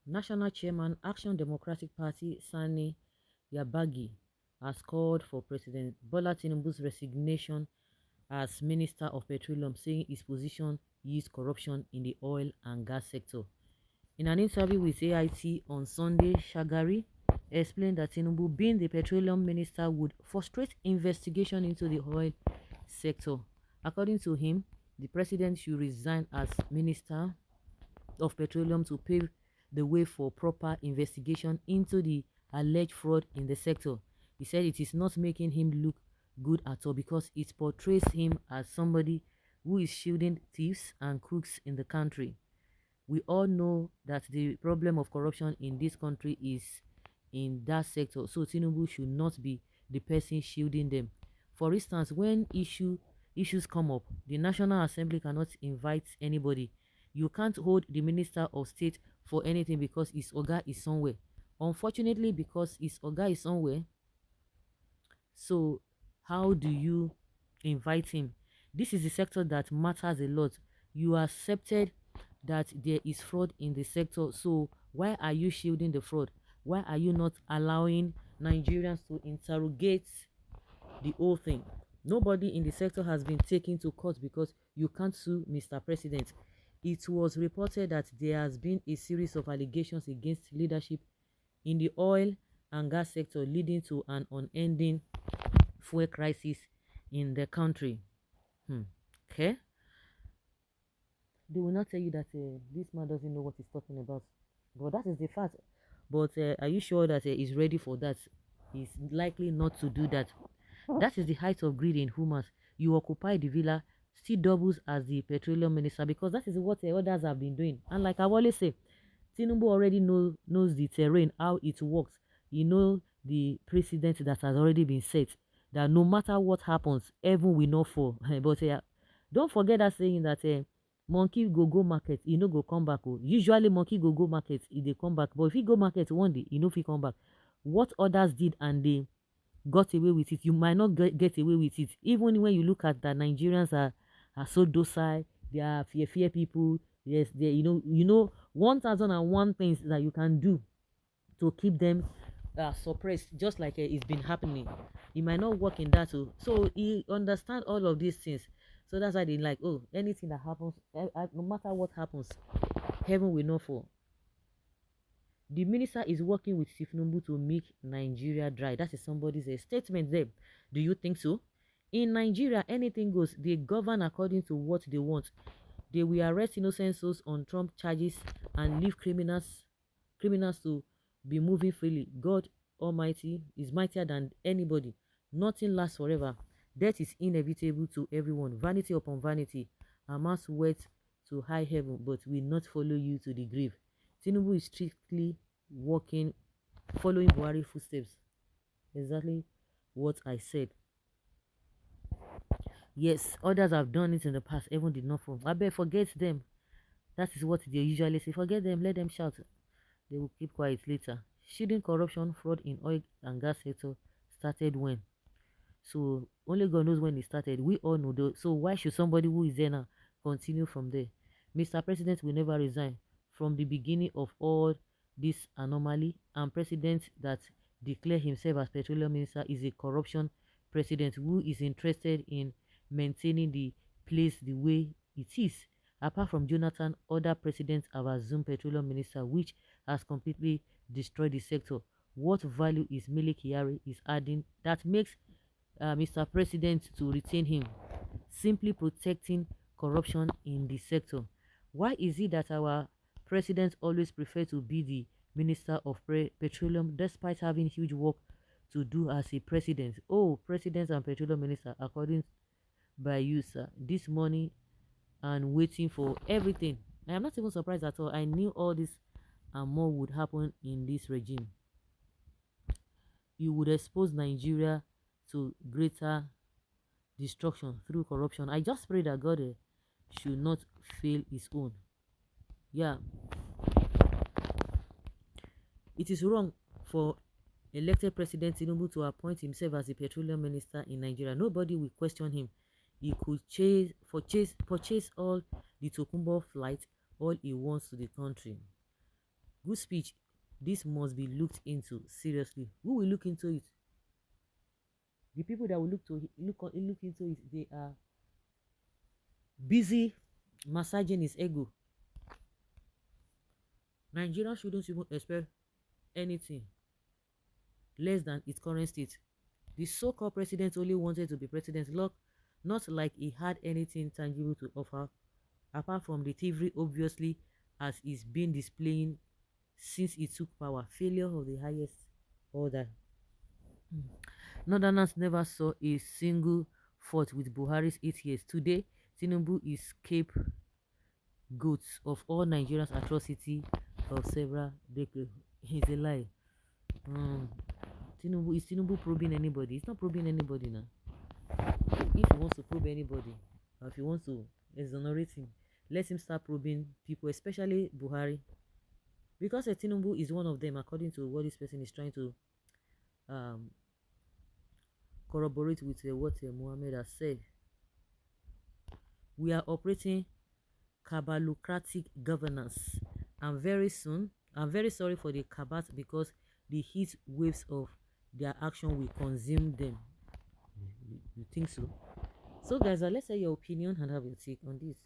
National Chairman, Action Democratic Party, Sani Yabagi, has called for President Bola Tinubu's resignation as Minister of Petroleum, saying his position yields corruption in the oil and gas sector. In an interview with AIT on Sunday, Shagari explained that Tinubu, being the petroleum minister, would frustrate investigation into the oil sector. According to him, the president should resign as minister of petroleum to pave the way for proper investigation into the alleged fraud in the sector. He said it is not making him look good at all because it portrays him as somebody who is shielding thieves and crooks in the country. We all know that the problem of corruption in this country is in that sector, so Tinubu should not be the person shielding them. For instance, when issues come up, the National Assembly cannot invite anybody. You can't hold the Minister of State for anything because his oga is somewhere. Unfortunately, because his oga is somewhere, so how do you invite him? This is the sector that matters a lot. You accepted that there is fraud in the sector, so why are you shielding the fraud? Why are you not allowing Nigerians to interrogate the whole thing? Nobody in the sector has been taken to court because you can't sue Mr. President. It was reported that there has been a series of allegations against leadership in the oil and gas sector, leading to an unending fuel crisis in the country. Okay, they will not tell you that this man doesn't know what he's talking about, but that is the fact. But are you sure that he's ready for that? He's likely not to do that. That is the height of greed in humans. You occupy the villa, still doubles as the petroleum minister, because that is what others have been doing. And like I always say, Tinubu already knows the terrain, how it works. You know the precedent that has already been set, that no matter what happens, heaven will not fall. But don't forget that saying that monkey go market, e no go come back. Oh. Usually monkey go market, e dey come back. But if he go market one day, e no fit come back. What others did and they got away with it, you might not get away with it. Even when you look at that, Nigerians are so docile. They are fear people. Yes, they you know 1,001 things that you can do to keep them suppressed, just like it's been happening. It might not work in that. So he understand all of these things. So that's why they like, oh, anything that happens, no matter what happens, heaven will not fall. The minister is working with Tinubu to make Nigeria dry. That is somebody's statement there. Do you think so? In Nigeria, anything goes. They govern according to what they want. They will arrest innocent souls on Trump charges and leave criminals to be moving freely. God Almighty is mightier than anybody. Nothing lasts forever. Death is inevitable to everyone. Vanity upon vanity. A man's words to high heaven, but will not follow you to the grave. Tinubu is strictly walking, following Buhari footsteps. Exactly what I said. Yes, others have done it in the past, even did not fall. I bet forget them. That is what they usually say. Forget them, let them shout. They will keep quiet later. Shielding corruption, fraud in oil and gas sector started when? So only God knows when it started. We all know though. So why should somebody who is there now continue from there? Mr. President will never resign. From the beginning of all this anomaly, and president that declare himself as petroleum minister is a corruption president who is interested in maintaining the place the way it is. Apart from Jonathan, other presidents have assumed petroleum minister, which has completely destroyed the sector. What value is Mele Kyari is adding that makes Mr. President to retain him? Simply protecting corruption in the sector. Why is it that our presidents always prefer to be the minister of petroleum despite having huge work to do as a president? Oh, presidents and petroleum minister, according by you, sir, this money and waiting for everything. I am not even surprised at all. I knew all this and more would happen in this regime. You would expose Nigeria to greater destruction through corruption. I just pray that God should not fail his own. Yeah, it is wrong for elected President Tinubu to appoint himself as the petroleum minister in Nigeria. Nobody will question him. He could purchase all the Tokumbo flights, all he wants to the country. Good speech. This must be looked into seriously. Who will look into it? The people that will look into it, they are busy massaging his ego. Nigeria shouldn't even expect anything less than its current state. The so-called president only wanted to be president, look, not like he had anything tangible to offer, apart from the thievery obviously as he's been displaying since he took power. Failure of the highest order. Northerners never saw a single fault with Buhari's 8 years. Today, Tinubu is scapegoat of all Nigerians' atrocity of several decades. It's a lie. Um, is Tinubu probing anybody? It's not probing anybody now. If he wants to probe anybody, or if he wants to exonerate him, let him start probing people, especially Buhari, because Tinubu is one of them, according to what this person is trying to um, corroborate with what Mohammed has said. We are operating cabalocratic governance, and very soon, I'm very sorry for the cabat because the heat waves of their action will consume them. You think so? So guys, let's say your opinion and have your take on this.